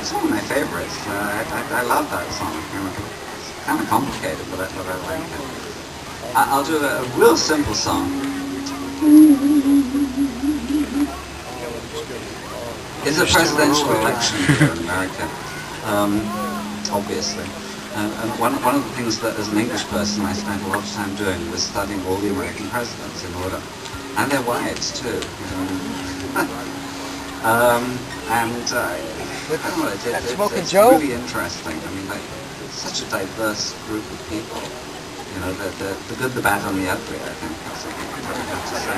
It's one of my favorites. I love that song. It's kind of complicated, but I like it. I'll do a real simple song. It's a presidential election here in America, obviously. And one of the things that, as an English person, I spent a lot of time doing was studying all the American presidents in order, and their wives too. I don't know, it's really interesting. I mean, it's such a diverse group of people. You know, the good, the bad, and the ugly, I think, that's what I have to say.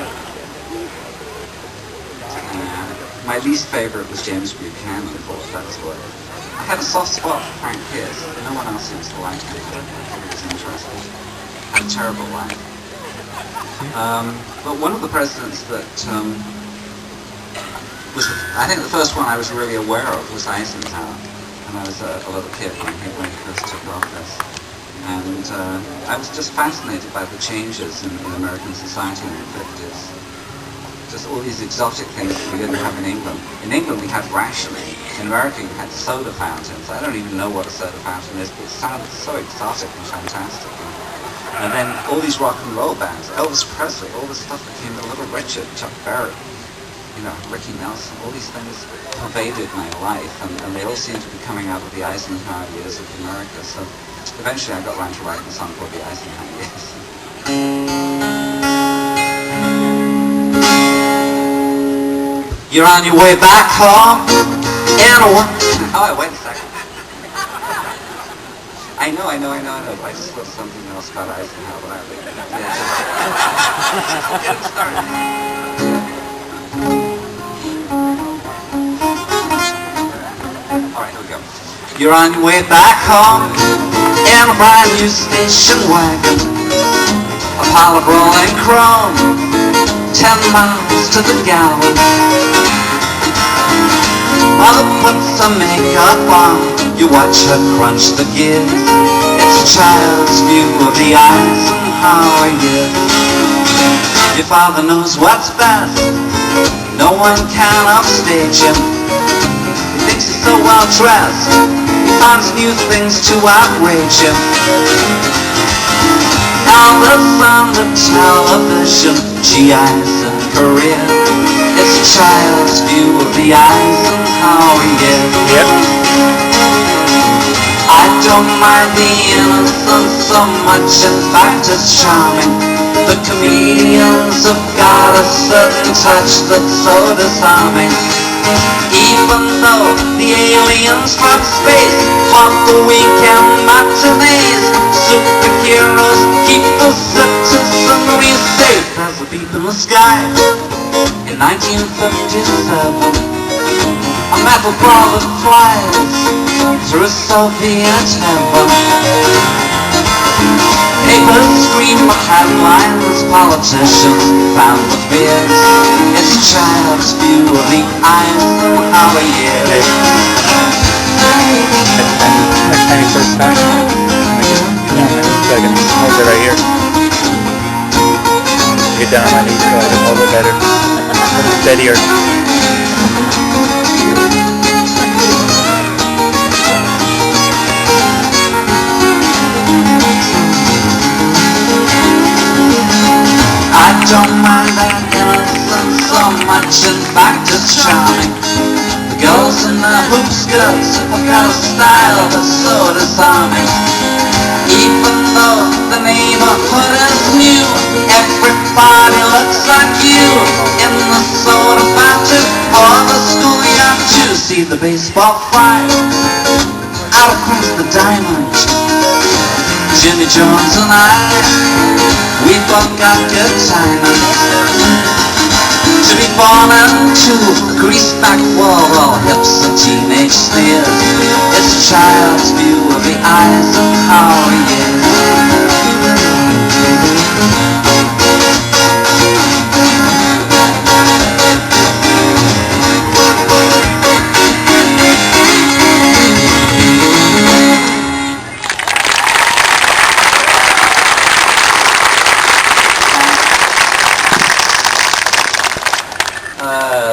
My least favourite was James Buchanan, for what that's worth. I had a soft spot for Frank Pierce. No one else seems to like him. I thought it was interesting. Had a terrible life. But one of the presidents that was, I think the first one I was really aware of was Eisenhower. And I was a little kid when he first took office. And I was just fascinated by the changes in American society in the 50s. Just all these exotic things that we didn't have in England. In England we had rationing. In America you had soda fountains. I don't even know what a soda fountain is, but it sounded so exotic and fantastic. And then all these rock and roll bands, Elvis Presley, all this stuff became a Little Richard, Chuck Berry, you know, Ricky Nelson, all these things pervaded my life, and they all seemed to be coming out of the Eisenhower Years of America. So eventually I got around to writing a song called the Eisenhower Years. You're on your way back home, and oh, wait a second. I know, but I just wrote something else about Eisenhower, but I leave it. Get it started. Alright, here we go. You're on your way back home, in a brand new station wagon, a pile of rolling chrome, 10 miles to the gallon. Mother puts some makeup on, you watch her crunch the gears. It's a child's view of the Eisenhower years. Your father knows what's best, no one can upstage him. He thinks he's so well dressed, he finds new things to outrage him. Elvis on the television, GIs in Korea. It's a child's view of the Eisenhower years. Yep. I don't mind the innocence so much, in fact it's charming. The comedians have got a certain touch that's so disarming. Even though the aliens from space want the weekend matinees, superheroes keep the citizenry safe. There's a beep in the sky. In 1957, a metal ball that flies through Soviet heaven. Papers scream the headlines, politicians found the fears. It's a child's view of the Eisenhower years. Next time you first back, so I can hold it right here. Get down on my knees so I can hold it better. A little steadier. I don't mind that innocence so much, in fact it's charming. The girls in their hoop skirts have got a style that's so disarming. Even though the neighborhood is new, everybody looks like you. In the soda fountain or the schoolyard too. See the baseball fly out across the diamond. Jimmy Jones and I, we both got good timing. To be born into a greaseback world, all hips and teenage sneers. It's a child's view of the Eisenhower years.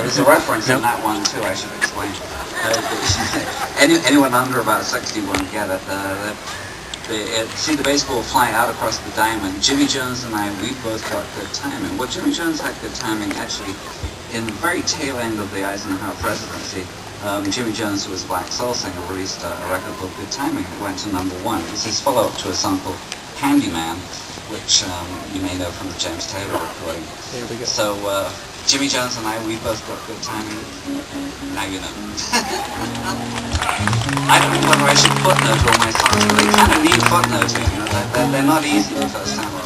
There's a reference in that one too, I should explain. Anyone under about 60 won't get it. See the baseball flying out across the diamond. Jimmy Jones and I, we both got good timing. Well, Jimmy Jones had good timing actually in the very tail end of the Eisenhower presidency. Jimmy Jones, who was a black soul singer, released a record called Good Timing. It went to #1. It was his follow-up to a song called Candyman, which you may know from the James Taylor recording. There we go. So Jimmy Jones and I, we both got good timing. Now you know. I don't know whether I should footnote all my songs, but they kind of need footnoting. You know, they're not easy the first time around.